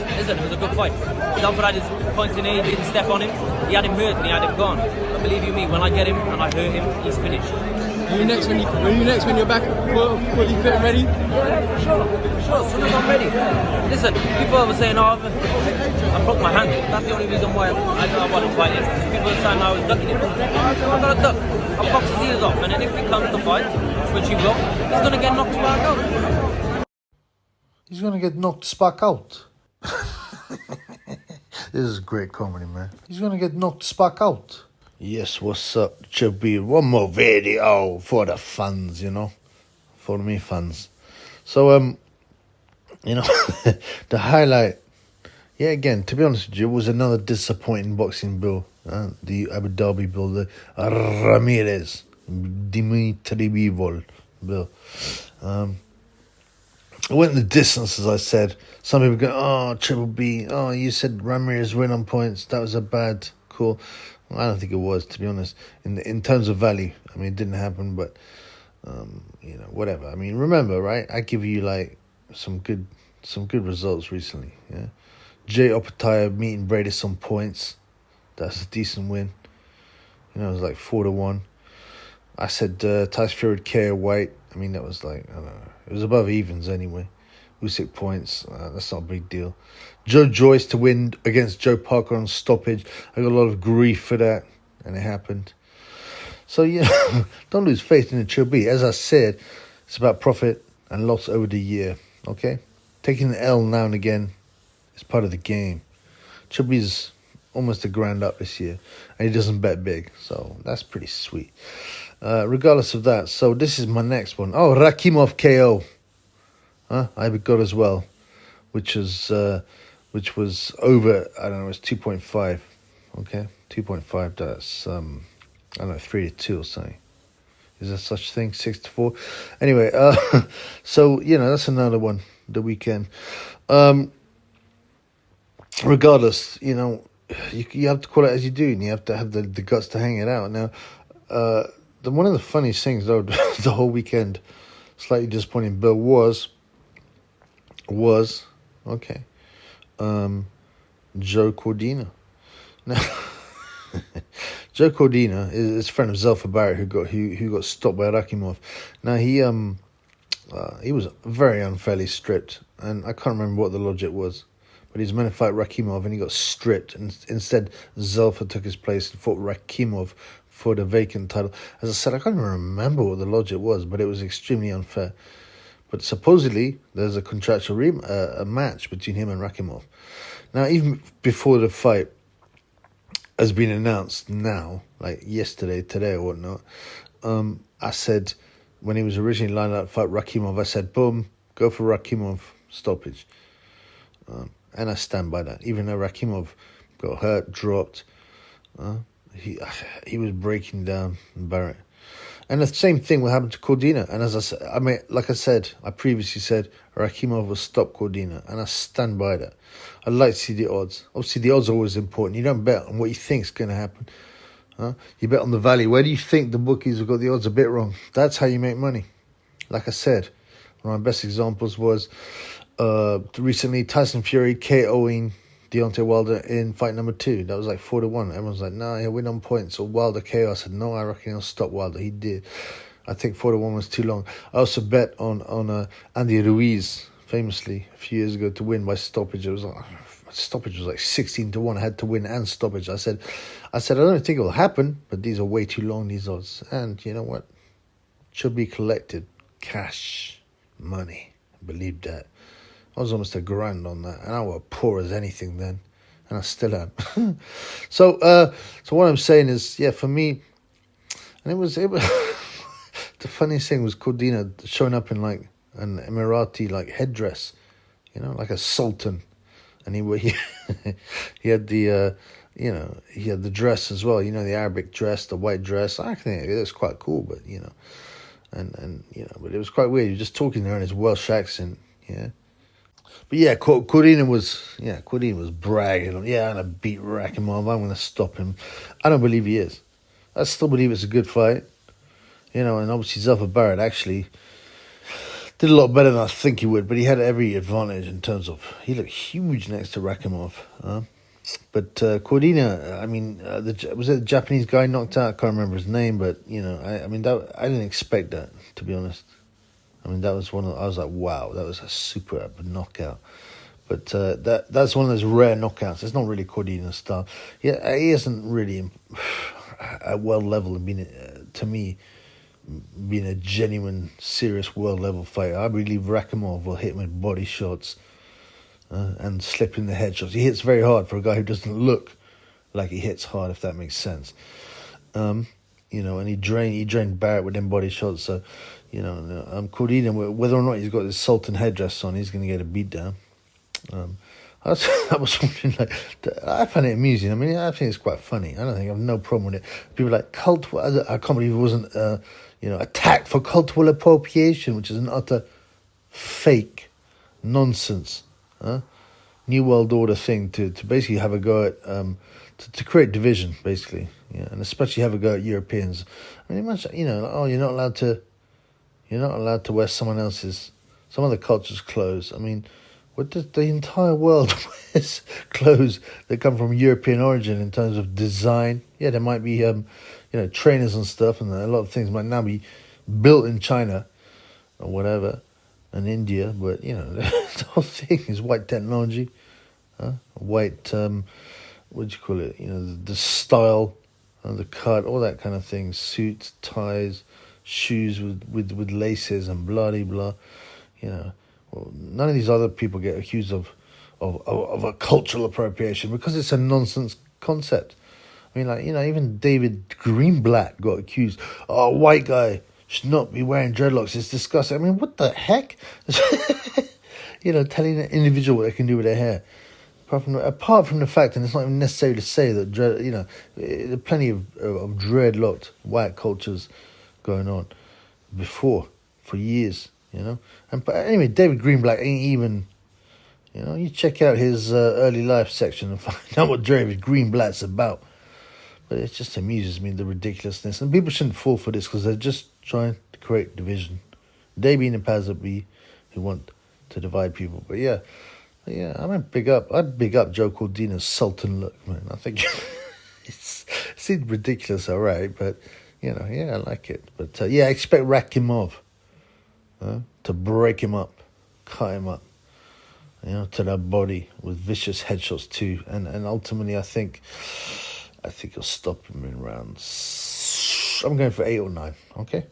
Listen, it was a good fight. Sultan had his points in A, didn't step on him. He had him hurt and he had him gone. But believe you me, when I get him and I hurt him, he's finished. You next when you're back fully fit and ready? Yeah, sure. As soon as I'm ready. Listen, people were saying, oh, I broke my hand. That's the only reason why I wasn't fighting. People were saying I was ducking it. I'm gonna duck. I'll box his ears off, and then if he comes to fight, which he will, he's gonna get knocked back out. He's gonna get knocked spark out. This is great comedy, man. He's gonna get knocked spark out. Yes, what's up? Should be one more video for the fans, you know, for me fans. So, you know, the highlight, yeah, again, to be honest with you, it was another disappointing boxing bill. The Abu Dhabi bill, the Ramirez, Dimitri Bivol bill. It went the distance, as I said. Some people go, oh, Triple B, oh, you said Ramirez win on points. That was a bad call. Well, I don't think it was, to be honest. In terms of value, I mean, it didn't happen, but, you know, whatever. I mean, remember, right? I give you, like, some good results recently, yeah? Jay Opataya meeting Bradis on points. That's a decent win. You know, it was like 4-1. I said Tyson Fury would KO White. I mean, that was like, I don't know. It was above evens anyway. Usyk points. That's not a big deal. Joe Joyce to win against Joe Parker on stoppage. I got a lot of grief for that, and it happened. So, you know, don't lose faith in the Triple B. As I said, it's about profit and loss over the year, okay? Taking an L now and again is part of the game. Triple B's almost a grand up this year, and he doesn't bet big, so that's pretty sweet. Regardless of that, so this is my next one. Oh, Rakimov KO. I got as well, which was over, I don't know, it's 2.5, okay? 2.5, that's, I don't know, 3-2 or something. Is there such thing, 6-4? Anyway, so, you know, that's another one, the weekend. Regardless, you know, you have to call it as you do, and you have to have the guts to hang it out. Now, one of the funniest things, though, the whole weekend, slightly disappointing, but was okay, Joe Cordina. Now, Joe Cordina is a friend of Zelfa Barrett who got stopped by Rakimov. Now he was very unfairly stripped, and I can't remember what the logic was. But he was meant to fight Rakimov, and he got stripped. And instead, Zelfa took his place and fought Rakimov for the vacant title. As I said, I can't even remember what the logic was, but it was extremely unfair. But supposedly, there's a contractual a match between him and Rakimov. Now, even before the fight has been announced now, like yesterday, today or whatnot, I said, when he was originally lined up to fight Rakimov, I said, boom, go for Rakimov stoppage. And I stand by that. Even though Rakimov got hurt, dropped, he was breaking down Barrett. And the same thing will happen to Cordina. And as I said, I mean, like I said, I previously said Rakimov will stop Cordina, and I stand by that. I'd like to see the odds. Obviously, the odds are always important. You don't bet on what you think is going to happen. You bet on the value. Where do you think the bookies have got the odds a bit wrong? That's how you make money. Like I said, one of my best examples was recently Tyson Fury KOing Deontay Wilder in fight number 2. That was like 4-1. Everyone's like, nah, he'll win on points. Or Wilder KO. I said, no, I reckon he'll stop Wilder. He did. I think 4-1 was too long. I also bet on Andy Ruiz, famously, a few years ago, to win by stoppage. It was like, stoppage was like 16-1. I had to win and stoppage. I said, I don't think it will happen, but these are way too long, these odds. And you know what? Should be collected. Cash. Money. I believe that. I was almost a grand on that, and I was poor as anything then, and I still am. So what I'm saying is, yeah, for me, and it was the funniest thing was Cordina showing up in like an Emirati like headdress, you know, like a sultan, and he had the he had the dress as well, you know, the Arabic dress, the white dress. I think it was quite cool, but you know, and you know, but it was quite weird. He was just talking there in his Welsh accent, yeah. But yeah, Cordina was bragging on, I'm going to beat Rakimov, I'm going to stop him. I don't believe he is. I still believe it's a good fight. You know, and obviously Zelfa Barrett actually Did a lot better than I think he would, but he had every advantage in terms of he looked huge next to Rakhimov. But Cordina, I mean, was it the Japanese guy knocked out? I can't remember his name, but I mean, I didn't expect that, to be honest. I mean, that was I was like, wow, that was a superb knockout. But that's one of those rare knockouts. It's not really Cordina's style. Yeah, he isn't really at world level and being a genuine, serious world level fighter. I believe Rakimov will hit him with body shots and slip in the headshots. He hits very hard for a guy who doesn't look like he hits hard, if that makes sense. And he drained Barrett with them body shots. So, Cordina, whether or not he's got his Sultan headdress on, he's going to get a beat down. I was wondering, I find it amusing. I mean, I think it's quite funny. I have no problem with it. People like I can't believe it wasn't, attacked for cultural appropriation, which is an utter fake nonsense, New World Order thing to basically have a go at, to create division, basically, and especially have a go at Europeans. I mean, you're not allowed to wear some other culture's clothes. I mean, what does the entire world wears clothes that come from European origin in terms of design? Yeah, there might be, trainers and stuff, and a lot of things might now be built in China or whatever, and India, but, the whole thing is white technology, white, what do you call it, the style, the cut, all that kind of thing, suits, ties, shoes with laces and blah-de-blah, Well, none of these other people get accused of a cultural appropriation because it's a nonsense concept. I mean, even David Greenblatt got accused. Oh, a white guy should not be wearing dreadlocks. It's disgusting. I mean, what the heck? Telling an individual what they can do with their hair. Apart from the fact, and it's not even necessary to say that there are plenty of dreadlocked white cultures going on for years. But anyway, David Greenblatt ain't even, you check out his early life section and find out what David Greenblatt's about. But it just amuses me, the ridiculousness. And people shouldn't fall for this because they're just trying to create division. They being the powers that be who want to divide people. But yeah, I big up Joe Cordina's Sultan look, man. I think it seems ridiculous, all right, but, I like it. But, I expect Rakimov to break him up, cut him up, to the body with vicious headshots too, and ultimately I think he'll stop him in rounds. I'm going for 8 or 9. Okay.